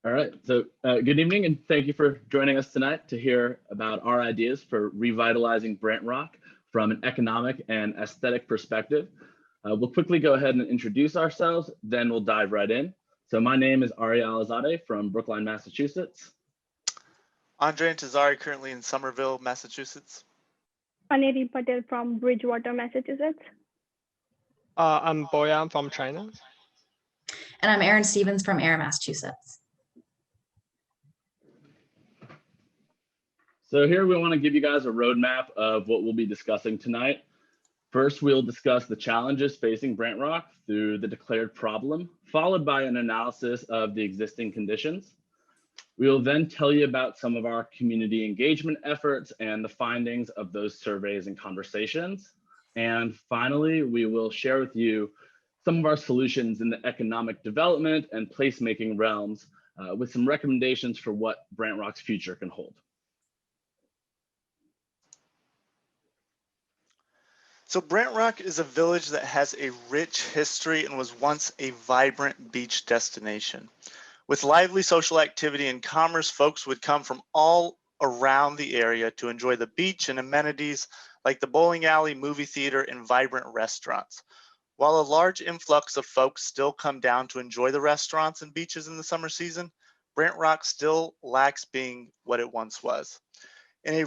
All right, so good evening and thank you for joining us tonight to hear about our ideas for revitalizing Brant Rock from an economic and aesthetic perspective. We'll quickly go ahead and introduce ourselves, then we'll dive right in. So my name is Ari Alizadeh from Brookline, Massachusetts. Andre Antazari, currently in Somerville, Massachusetts. Aneri Patel from Bridgewater, Massachusetts. I'm Boyan from China. And I'm Erin Stevens from Air, Massachusetts. So here we want to give you guys a roadmap of what we'll be discussing tonight. First, we'll discuss the challenges facing Brant Rock through the declared problem, followed by an analysis of the existing conditions. We will then tell you about some of our community engagement efforts and the findings of those surveys and conversations. And finally, we will share with you some of our solutions in the economic development and placemaking realms with some recommendations for what Brant Rock's future can hold. So Brant Rock is a village that has a rich history and was once a vibrant beach destination. With lively social activity and commerce, folks would come from all around the area to enjoy the beach and amenities like the bowling alley, movie theater, and vibrant restaurants. While a large influx of folks still come down to enjoy the restaurants and beaches in the summer season, Brant Rock still lacks being what it once was. In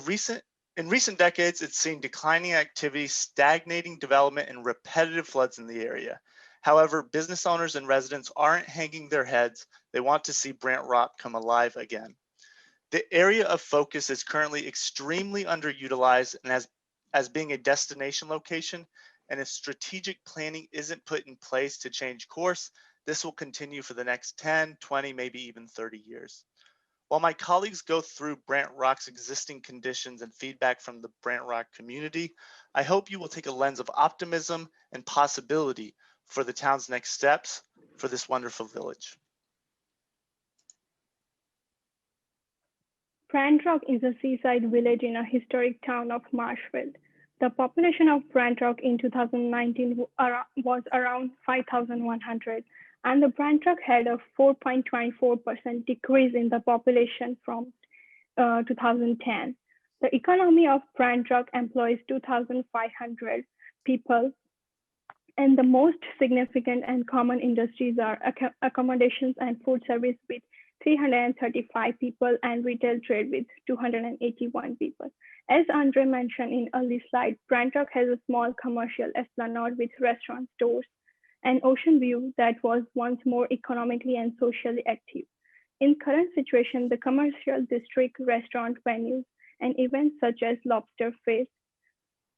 recent decades, it's seen declining activity, stagnating development, and repetitive floods in the area. However, business owners and residents aren't hanging their heads. They want to see Brant Rock come alive again. The area of focus is currently extremely underutilized and as being a destination location, and if strategic planning isn't put in place to change course, this will continue for the next 10, 20, maybe even 30 years. While my colleagues go through Brant Rock's existing conditions and feedback from the Brant Rock community, I hope you will take a lens of optimism and possibility for the town's next steps for this wonderful village. Brant Rock is a seaside village in a historic town of Marshfield. The population of Brant Rock in 2019 was around 5,100. And the Brant Rock had a 4.24% decrease in the population from 2010. The economy of Brant Rock employs 2,500 people, and the most significant and common industries are accommodations and food service with 335 people and retail trade with 281 people. As Andre mentioned in early slide, Brant Rock has a small commercial esplanade with restaurant stores and ocean view that was once more economically and socially active. In current situation, the commercial district, restaurant venues, and events such as Lobster Fest,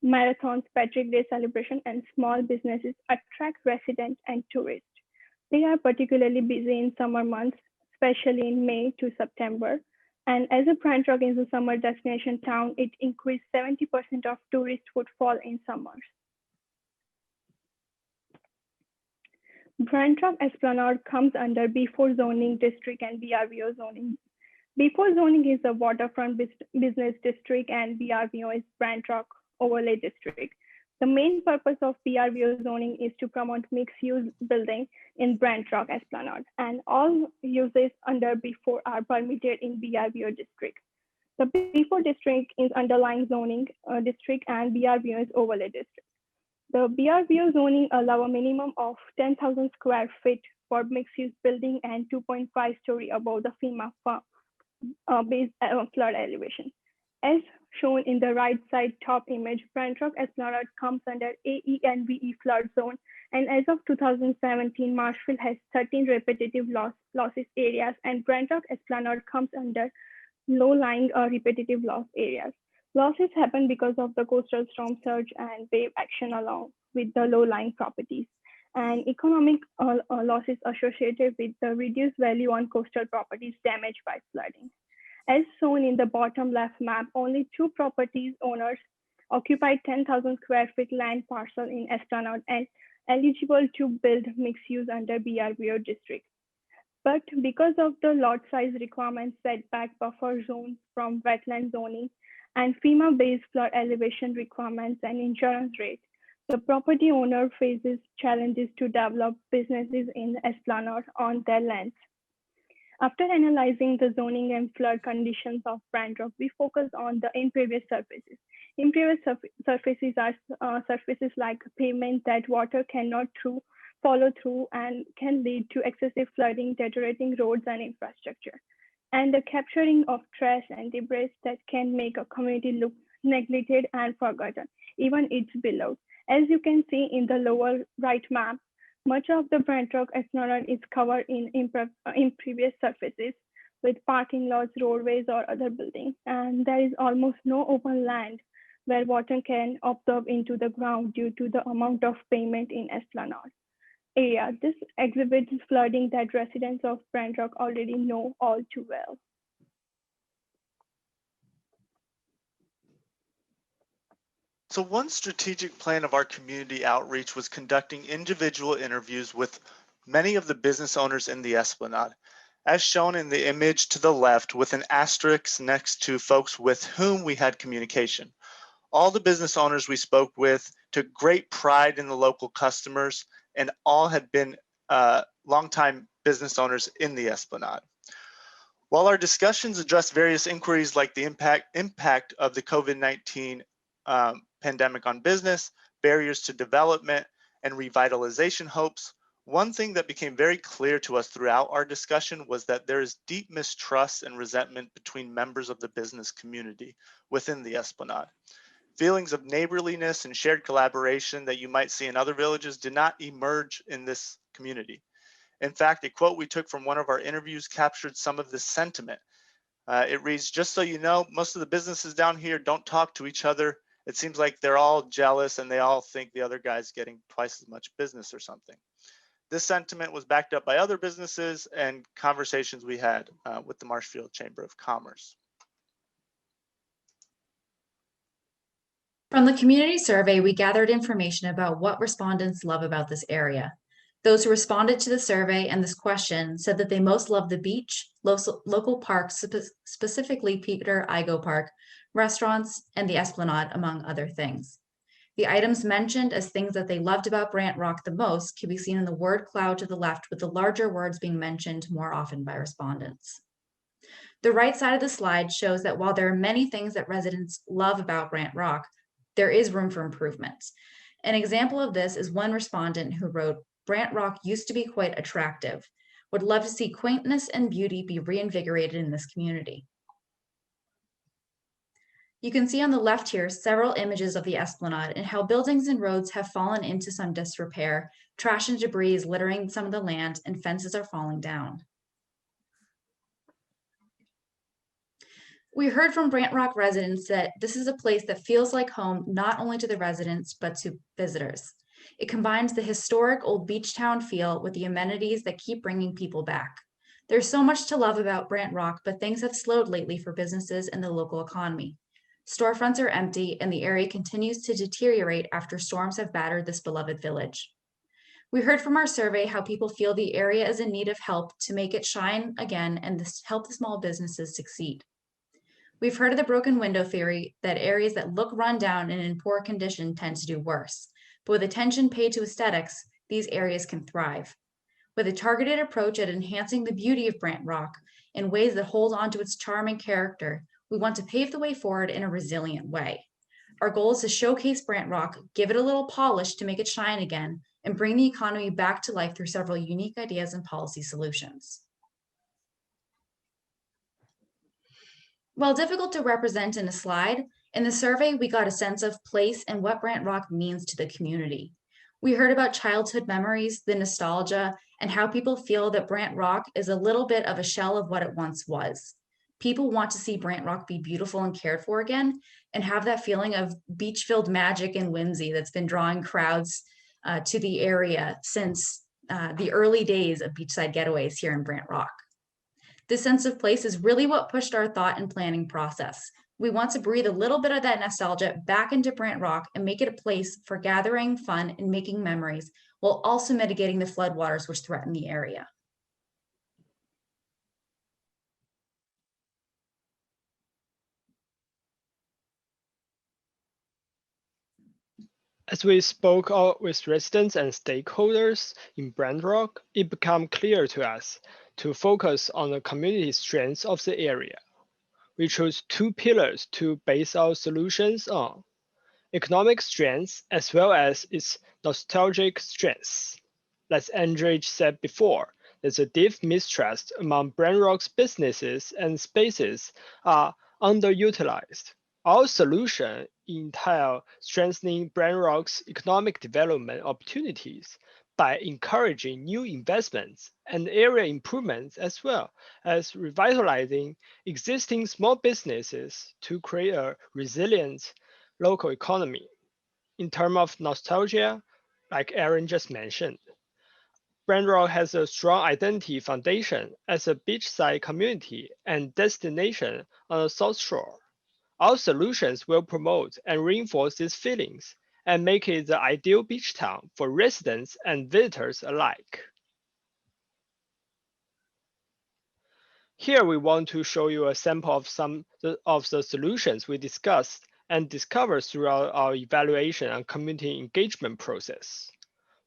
marathons, Patrick Day celebration, and small businesses attract residents and tourists. They are particularly busy in summer months, especially in May to September. And as a Brant Rock is a summer destination town, it increased 70% of tourist footfall in summers. Brant Rock Esplanade comes under B4 zoning district and BRVO zoning. B4 zoning is the waterfront business district and BRVO is Brant Rock overlay district. The main purpose of BRVO zoning is to promote mixed-use building in Brant Rock Esplanade, and all uses under B4 are permitted in BRVO district. The B4 district is underlying zoning district and BRVO is overlay district. The BRVO zoning allow a minimum of 10,000 square feet for mixed-use building and 2.5 story above the FEMA base flood elevation. As shown in the right side top image, Brant Rock Esplanade comes under AE and BE flood zone, and as of 2017, Marshfield has 13 repetitive losses areas, and Brant Rock Esplanade comes under low-lying repetitive loss areas. Losses happen because of the coastal storm surge and wave action along with the low-lying properties, and economic losses associated with the reduced value on coastal properties damaged by flooding. As shown in the bottom left map, only 2 properties owners occupied 10,000 square feet land parcel in Esplanade and eligible to build mixed use under BRVO district. But because of the lot size requirements, setback buffer zones from wetland zoning, and FEMA-based flood elevation requirements and insurance rates, the property owner faces challenges to develop businesses in Esplanade on their lands. After analyzing the zoning and flood conditions of Brant Rock, we focus on the impervious surfaces. Impervious surfaces are surfaces like pavement that water cannot follow through and can lead to excessive flooding, deteriorating roads and infrastructure, and the capturing of trash and debris that can make a community look neglected and forgotten, even its beloved. As you can see in the lower right map, much of the Brant Rock Esplanade is covered in impervious surfaces with parking lots, roadways, or other buildings, and there is almost no open land where water can absorb into the ground due to the amount of pavement in Esplanade area. This exhibits flooding that residents of Brant Rock already know all too well. So one strategic plan of our community outreach was conducting individual interviews with many of the business owners in the Esplanade, as shown in the image to the left with an asterisk next to folks with whom we had communication. All the business owners we spoke with took great pride in the local customers, and all had been longtime business owners in the Esplanade. While our discussions addressed various inquiries like the impact of the COVID-19 pandemic on business, barriers to development, and revitalization hopes, one thing that became very clear to us throughout our discussion was that there is deep mistrust and resentment between members of the business community within the Esplanade. Feelings of neighborliness and shared collaboration that you might see in other villages did not emerge in this community. In fact, a quote we took from one of our interviews captured some of this sentiment. It reads, "Just so you know, most of the businesses down here don't talk to each other. It seems like they're all jealous and they all think the other guy's getting twice as much business or something." This sentiment was backed up by other businesses and conversations we had with the Marshfield Chamber of Commerce. From the community survey, we gathered information about what respondents love about this area. Those who responded to the survey and this question said that they most love the beach, local parks, specifically Peter Igo Park, restaurants, and the Esplanade, among other things. The items mentioned as things that they loved about Brant Rock the most can be seen in the word cloud to the left, with the larger words being mentioned more often by respondents. The right side of the slide shows that while there are many things that residents love about Brant Rock, there is room for improvement. An example of this is one respondent who wrote, "Brant Rock used to be quite attractive. Would love to see quaintness and beauty be reinvigorated in this community." You can see on the left here several images of the Esplanade and how buildings and roads have fallen into some disrepair, trash and debris is littering some of the land, and fences are falling down. We heard from Brant Rock residents that this is a place that feels like home not only to the residents, but to visitors. It combines the historic old beach town feel with the amenities that keep bringing people back. There's so much to love about Brant Rock, but things have slowed lately for businesses and the local economy. Storefronts are empty and the area continues to deteriorate after storms have battered this beloved village. We heard from our survey how people feel the area is in need of help to make it shine again and help the small businesses succeed. We've heard of the broken window theory, that areas that look run down and in poor condition tend to do worse. But with attention paid to aesthetics, these areas can thrive. With a targeted approach at enhancing the beauty of Brant Rock in ways that hold on to its charm and character, we want to pave the way forward in a resilient way. Our goal is to showcase Brant Rock, give it a little polish to make it shine again, and bring the economy back to life through several unique ideas and policy solutions. While difficult to represent in a slide, in the survey, we got a sense of place and what Brant Rock means to the community. We heard about childhood memories, the nostalgia, and how people feel that Brant Rock is a little bit of a shell of what it once was. People want to see Brant Rock be beautiful and cared for again, and have that feeling of beach-filled magic and whimsy that's been drawing crowds to the area since the early days of beachside getaways here in Brant Rock. This sense of place is really what pushed our thought and planning process. We want to breathe a little bit of that nostalgia back into Brant Rock and make it a place for gathering, fun, and making memories, while also mitigating the floodwaters which threaten the area. As we spoke with residents and stakeholders in Brant Rock, it became clear to us to focus on the community strengths of the area. We chose two pillars to base our solutions on: economic strengths as well as its nostalgic strengths. As Andrej said before, there's a deep mistrust among Brant Rock's businesses and spaces are underutilized. Our solution entails strengthening Brant Rock's economic development opportunities by encouraging new investments and area improvements, as well as revitalizing existing small businesses to create a resilient local economy. In terms of nostalgia, like Aaron just mentioned, Brant Rock has a strong identity foundation as a beachside community and destination on the South Shore. Our solutions will promote and reinforce these feelings and make it the ideal beach town for residents and visitors alike. Here we want to show you a sample of some of the solutions we discussed and discovered throughout our evaluation and community engagement process.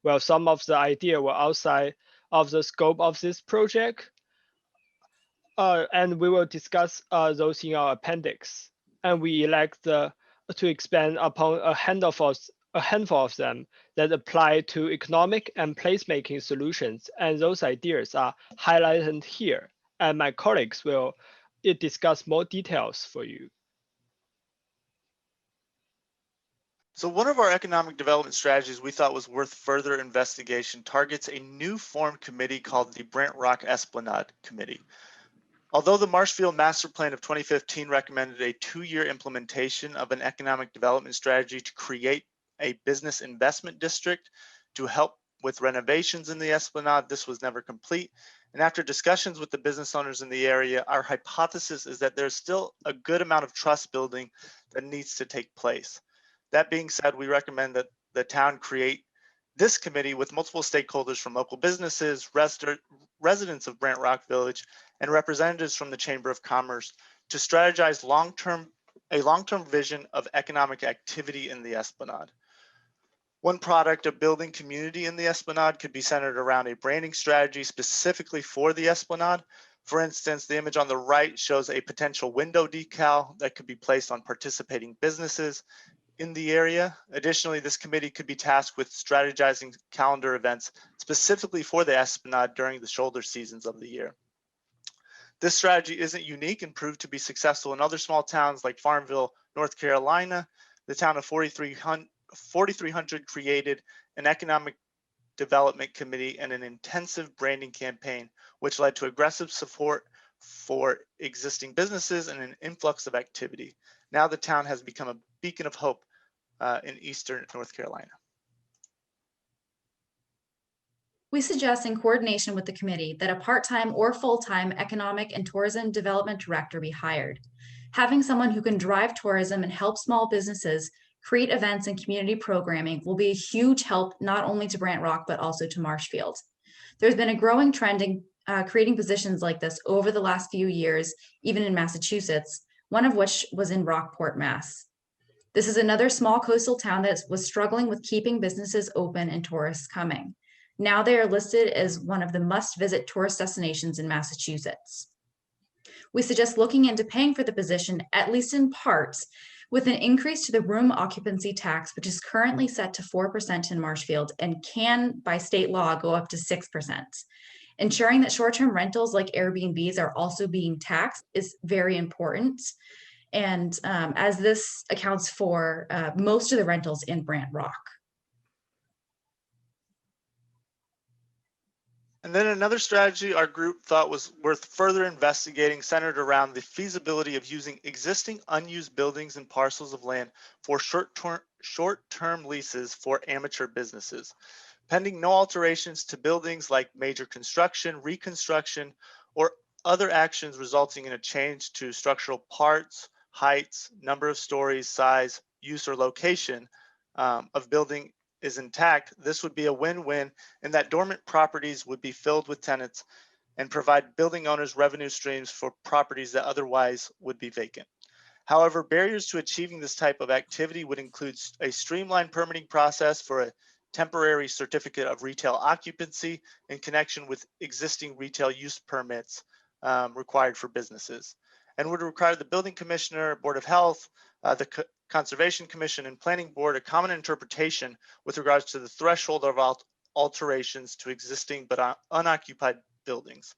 While some of the ideas were outside of the scope of this project, and we will discuss those in our appendix. And we elect to expand upon a handful of them that apply to economic and placemaking solutions, and those ideas are highlighted here, and my colleagues will discuss more details for you. So one of our economic development strategies we thought was worth further investigation targets a new formed committee called the Brant Rock Esplanade Committee. Although the Marshfield Master Plan of 2015 recommended a 2-year implementation of an economic development strategy to create a business investment district to help with renovations in the Esplanade, this was never complete. And after discussions with the business owners in the area, our hypothesis is that there's still a good amount of trust building that needs to take place. That being said, we recommend that the town create this committee with multiple stakeholders from local businesses, residents of Brant Rock Village, and representatives from the Chamber of Commerce to strategize a long-term vision of economic activity in the Esplanade. One product of building community in the Esplanade could be centered around a branding strategy specifically for the Esplanade. For instance, the image on the right shows a potential window decal that could be placed on participating businesses in the area. Additionally, this committee could be tasked with strategizing calendar events specifically for the Esplanade during the shoulder seasons of the year. This strategy isn't unique and proved to be successful in other small towns like Farmville, North Carolina. The town of 4,300 created an economic development committee and an intensive branding campaign, which led to aggressive support for existing businesses and an influx of activity. Now the town has become a beacon of hope in Eastern North Carolina. We suggest, in coordination with the committee, that a part-time or full-time economic and tourism development director be hired. Having someone who can drive tourism and help small businesses create events and community programming will be a huge help not only to Brant Rock, but also to Marshfield. There's been a growing trend in creating positions like this over the last few years, even in Massachusetts, one of which was in Rockport, Mass. This is another small coastal town that was struggling with keeping businesses open and tourists coming. Now they are listed as one of the must-visit tourist destinations in Massachusetts. We suggest looking into paying for the position, at least in parts, with an increase to the room occupancy tax, which is currently set to 4% in Marshfield and can, by state law, go up to 6%. Ensuring that short-term rentals like Airbnbs are also being taxed is very important. And as this accounts for most of the rentals in Brant Rock. And then another strategy our group thought was worth further investigating centered around the feasibility of using existing unused buildings and parcels of land for short-term leases for amateur businesses, pending no alterations to buildings like major construction, reconstruction, or other actions resulting in a change to structural parts, heights, number of stories, size, use, or location of building is intact. This would be a win-win in that dormant properties would be filled with tenants and provide building owners revenue streams for properties that otherwise would be vacant. However, barriers to achieving this type of activity would include a streamlined permitting process for a temporary certificate of retail occupancy in connection with existing retail use permits required for businesses, and would require the building commissioner, board of health, the conservation commission, and planning board a common interpretation with regards to the threshold of alterations to existing but unoccupied buildings.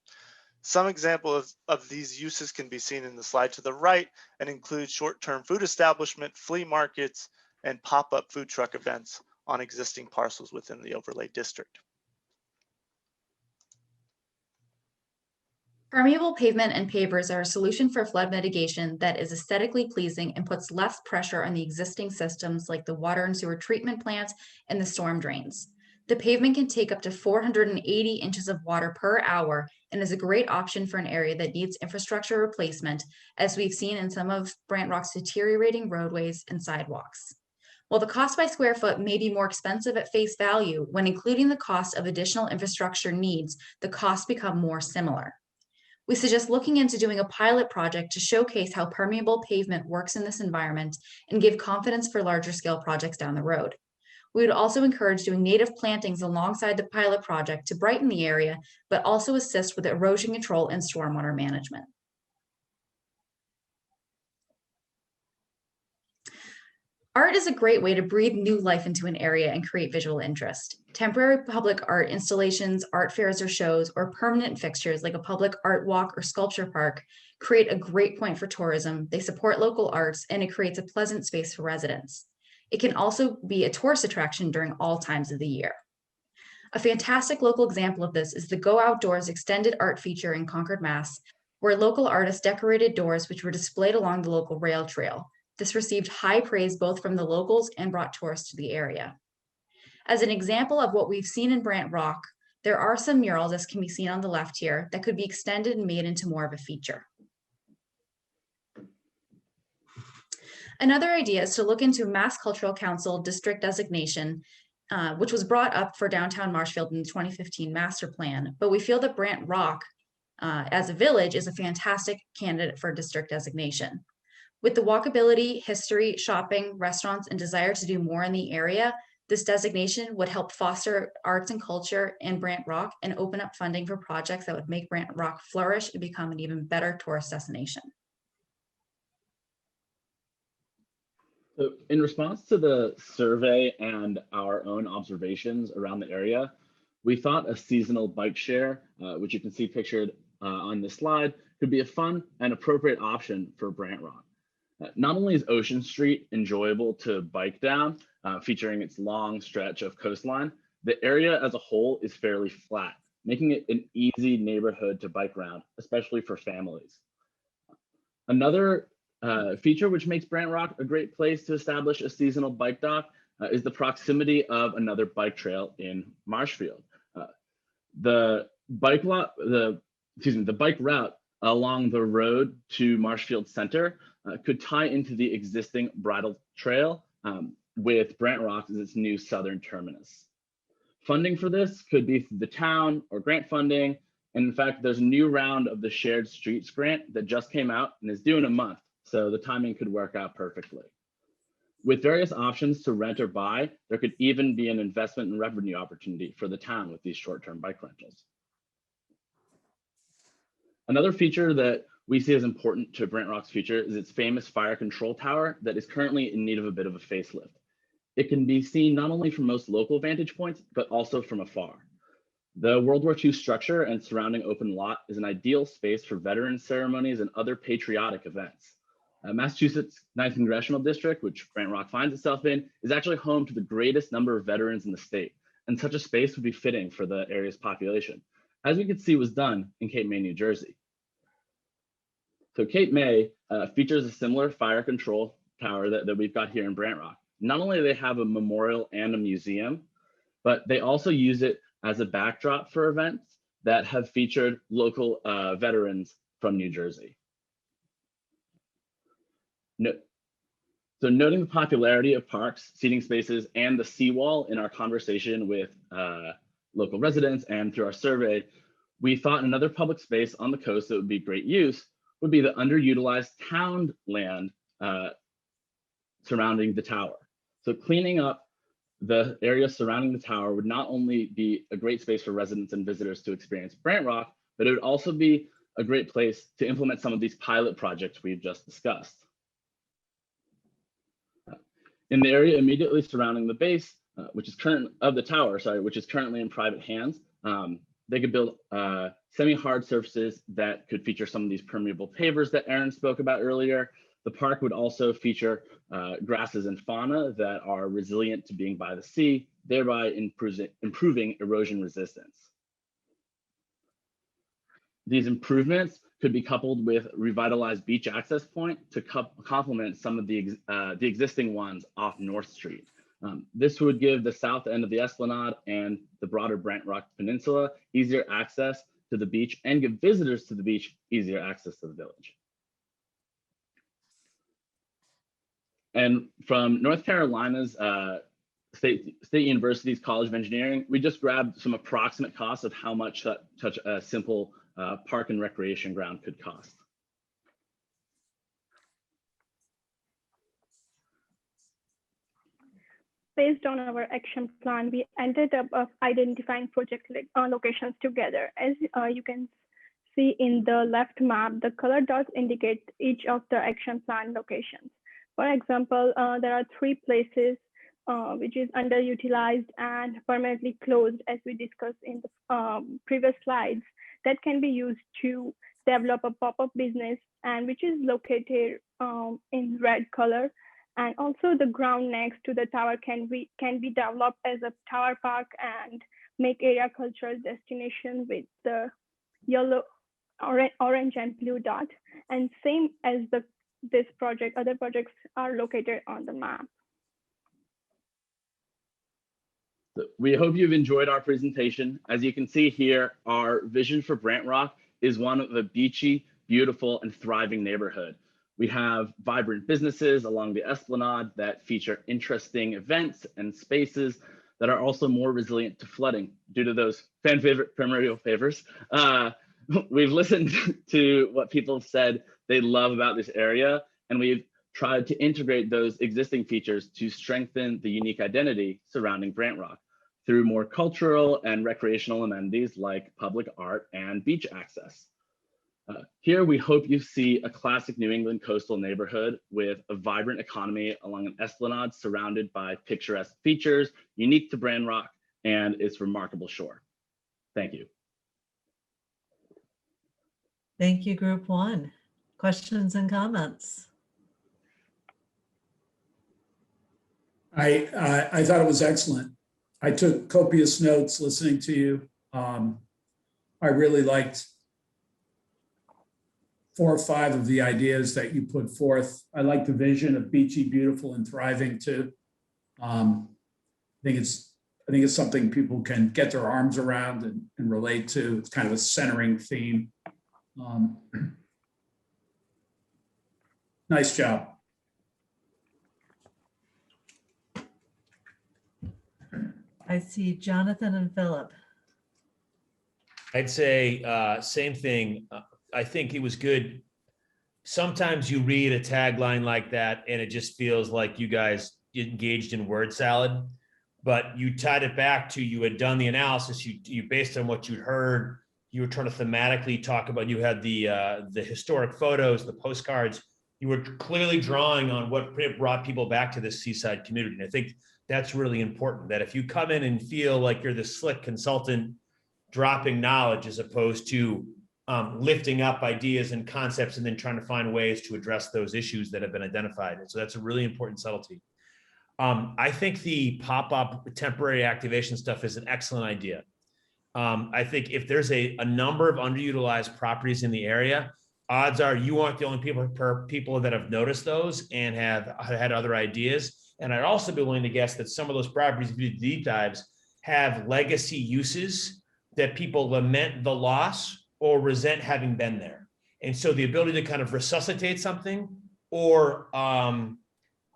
Some examples of these uses can be seen in the slide to the right and include short-term food establishment, flea markets, and pop-up food truck events on existing parcels within the overlay district. Permeable pavement and pavers are a solution for flood mitigation that is aesthetically pleasing and puts less pressure on the existing systems like the water and sewer treatment plants and the storm drains. The pavement can take up to 480 inches of water per hour and is a great option for an area that needs infrastructure replacement, as we've seen in some of Brant Rock's deteriorating roadways and sidewalks. While the cost by square foot may be more expensive at face value, when including the cost of additional infrastructure needs, the costs become more similar. We suggest looking into doing a pilot project to showcase how permeable pavement works in this environment and give confidence for larger scale projects down the road. We would also encourage doing native plantings alongside the pilot project to brighten the area, but also assist with erosion control and stormwater management. Art is a great way to breathe new life into an area and create visual interest. Temporary public art installations, art fairs or shows, or permanent fixtures like a public art walk or sculpture park create a great point for tourism. They support local arts, and it creates a pleasant space for residents. It can also be a tourist attraction during all times of the year. A fantastic local example of this is the Go Outdoors extended art feature in Concord, Mass, where local artists decorated doors which were displayed along the local rail trail. This received high praise both from the locals and brought tourists to the area. As an example of what we've seen in Brant Rock, there are some murals, as can be seen on the left here, that could be extended and made into more of a feature. Another idea is to look into Mass Cultural Council district designation, which was brought up for downtown Marshfield in the 2015 master plan, but we feel that Brant Rock as a village is a fantastic candidate for district designation. With the walkability, history, shopping, restaurants, and desire to do more in the area, this designation would help foster arts and culture in Brant Rock and open up funding for projects that would make Brant Rock flourish and become an even better tourist destination. So in response to the survey and our own observations around the area, we thought a seasonal bike share, which you can see pictured on this slide, could be a fun and appropriate option for Brant Rock. Not only is Ocean Street enjoyable to bike down, featuring its long stretch of coastline, the area as a whole is fairly flat, making it an easy neighborhood to bike around, especially for families. Another feature which makes Brant Rock a great place to establish a seasonal bike dock is the proximity of another bike trail in Marshfield. The bike route along the road to Marshfield Center could tie into the existing bridle trail with Brant Rock as its new southern terminus. Funding for this could be through the town or grant funding. And in fact, there's a new round of the Shared Streets grant that just came out and is due in a month. So the timing could work out perfectly. With various options to rent or buy, there could even be an investment and revenue opportunity for the town with these short-term bike rentals. Another feature that we see as important to Brant Rock's future is its famous fire control tower that is currently in need of a bit of a facelift. It can be seen not only from most local vantage points, but also from afar. The World War II structure and surrounding open lot is an ideal space for veteran ceremonies and other patriotic events. Massachusetts 9th Congressional District, which Brant Rock finds itself in, is actually home to the greatest number of veterans in the state, and such a space would be fitting for the area's population, as we could see was done in Cape May, New Jersey. So Cape May features a similar fire control tower that we've got here in Brant Rock. Not only do they have a memorial and a museum, but they also use it as a backdrop for events that have featured local veterans from New Jersey. So noting the popularity of parks, seating spaces, and the seawall in our conversation with local residents and through our survey, we thought another public space on the coast that would be great use would be the underutilized town land surrounding the tower. So cleaning up the area surrounding the tower would not only be a great space for residents and visitors to experience Brant Rock, but it would also be a great place to implement some of these pilot projects we've just discussed. In the area immediately surrounding the base, which is currently in private hands, they could build semi-hard surfaces that could feature some of these permeable pavers that Aaron spoke about earlier. The park would also feature grasses and fauna that are resilient to being by the sea, thereby improving erosion resistance. These improvements could be coupled with revitalized beach access point to complement some of the existing ones off North Street. This would give the south end of the Esplanade and the broader Brant Rock Peninsula easier access to the beach and give visitors to the beach easier access to the village. And from North Carolina's State University's College of Engineering, we just grabbed some approximate costs of how much such a simple park and recreation ground could cost. Based on our action plan, we ended up identifying project locations together. As you can see in the left map, the color dots indicate each of the action plan locations. For example, there are 3 places which is underutilized and permanently closed, as we discussed in the previous slides, that can be used to develop a pop-up business, and which is located in red color. And also the ground next to the tower can be developed as a tower park and make area cultural destination with the yellow, orange and blue dot. And same as this project, other projects are located on the map. We hope you've enjoyed our presentation. As you can see here, our vision for Brant Rock is one of a beachy, beautiful, and thriving neighborhood. We have vibrant businesses along the Esplanade that feature interesting events and spaces that are also more resilient to flooding due to those fan favorite permeable pavers. We've listened to what people have said they love about this area, and we've tried to integrate those existing features to strengthen the unique identity surrounding Brant Rock through more cultural and recreational amenities like public art and beach access. Here, we hope you see a classic New England coastal neighborhood with a vibrant economy along an esplanade surrounded by picturesque features unique to Brant Rock and its remarkable shore. Thank you. Thank you, Group 1. Questions and comments? I thought it was excellent. I took copious notes listening to you. I really liked 4 or 5 of the ideas that you put forth. I like the vision of beachy, beautiful, and thriving too. I think it's something people can get their arms around and relate to. It's kind of a centering theme. Nice job. I see Jonathan and Philip. I'd say same thing. I think it was good. Sometimes you read a tagline like that and it just feels like you guys engaged in word salad, but you tied it back to, you had done the analysis, you based on what you'd heard, you were trying to thematically talk about, you had the historic photos, the postcards, you were clearly drawing on what brought people back to this seaside community. And I think that's really important, that if you come in and feel like you're the slick consultant dropping knowledge as opposed to lifting up ideas and concepts and then trying to find ways to address those issues that have been identified. And so that's a really important subtlety. I think the pop-up temporary activation stuff is an excellent idea. I think if there's a number of underutilized properties in the area, odds are you aren't the only people that have noticed those and have had other ideas. And I'd also be willing to guess that some of those properties, if you do deep dives, have legacy uses that people lament the loss or resent having been there. And so the ability to kind of resuscitate something or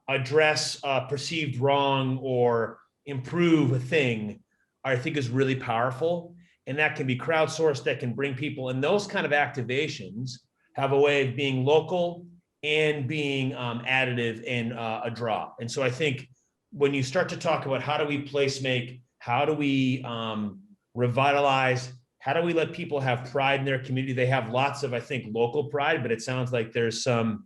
address perceived wrong or improve a thing, I think is really powerful. And that can be crowdsourced, that can bring people, and those kind of activations have a way of being local and being additive and a draw. And so I think when you start to talk about how do we place make, how do we revitalize, how do we let people have pride in their community? They have lots of, I think, local pride, but it sounds like there's some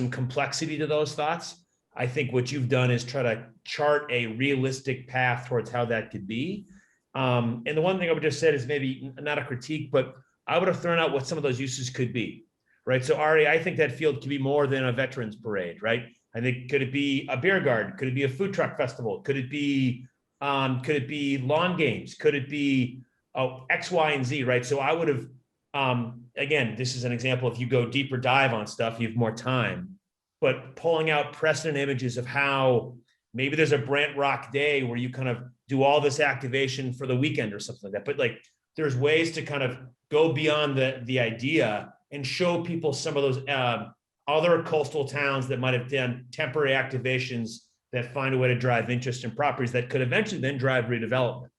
complexity to those thoughts. I think what you've done is try to chart a realistic path towards how that could be. And the one thing I would just say is maybe not a critique, but I would have thrown out what some of those uses could be, right? So Ari, I think that field could be more than a veterans parade, right? I think, could it be a beer garden? Could it be a food truck festival? Could it be lawn games? Could it be X, Y, and Z, right? So I would have, again, this is an example. If you go deeper dive on stuff, you have more time, but pulling out precedent images of how maybe there's a Brant Rock day where you kind of do all this activation for the weekend or something like that. But like, there's ways to kind of go beyond the idea and show people some of those other coastal towns that might have done temporary activations that find a way to drive interest in properties that could eventually then drive redevelopment.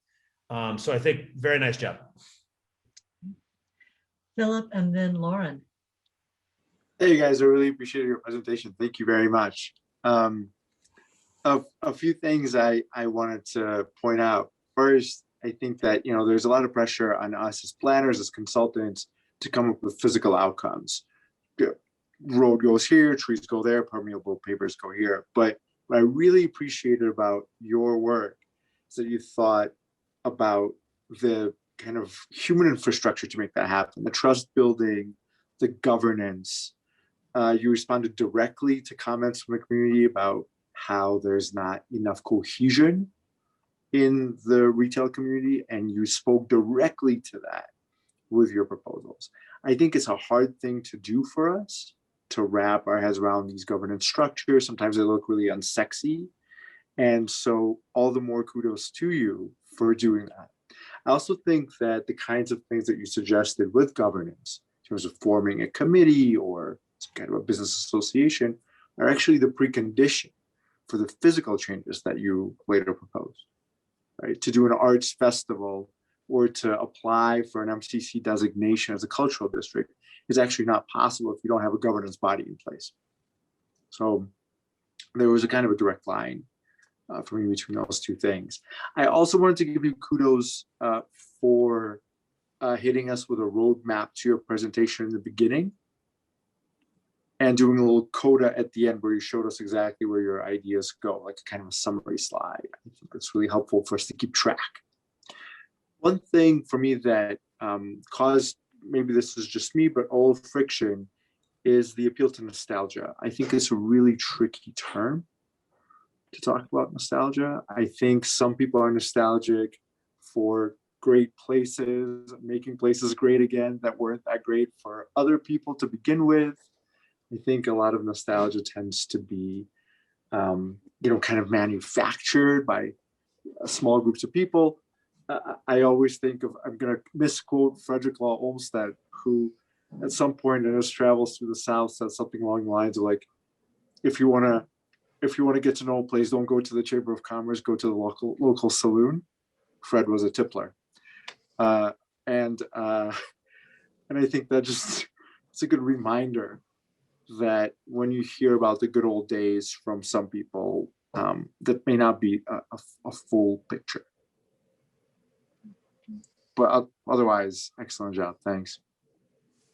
So I think very nice job. Philip and then Lauren. Hey guys, I really appreciate your presentation. Thank you very much. A few things I wanted to point out. First, I think that, you know, there's a lot of pressure on us as planners, as consultants, to come up with physical outcomes. Road goes here, trees go there, permeable pavers go here. But what I really appreciated about your work is that you thought about the kind of human infrastructure to make that happen, the trust building, the governance. You responded directly to comments from the community about how there's not enough cohesion in the retail community, and you spoke directly to that with your proposals. I think it's a hard thing to do for us to wrap our heads around these governance structures. Sometimes they look really unsexy. And so all the more kudos to you for doing that. I also think that the kinds of things that you suggested with governance, in terms of forming a committee or some kind of a business association, are actually the precondition for the physical changes that you later proposed, right? To do an arts festival or to apply for an MCC designation as a cultural district is actually not possible if you don't have a governance body in place. So there was a kind of a direct line for me between those two things. I also wanted to give you kudos for hitting us with a roadmap to your presentation in the beginning and doing a little coda at the end where you showed us exactly where your ideas go, like a kind of a summary slide. I think that's really helpful for us to keep track. One thing for me that caused, maybe this is just me, but all friction is the appeal to nostalgia. I think it's a really tricky term to talk about nostalgia. I think some people are nostalgic for great places, making places great again that weren't that great for other people to begin with. I think a lot of nostalgia tends to be, kind of manufactured by small groups of people. I always think of, I'm going to misquote Frederick Law Olmsted, who at some point in his travels through the South said something along the lines of like, if you want to get to know a place, don't go to the Chamber of Commerce, go to the local saloon. Fred was a tippler. And I think that just, it's a good reminder that when you hear about the good old days from some people, that may not be a full picture. But otherwise, excellent job. Thanks.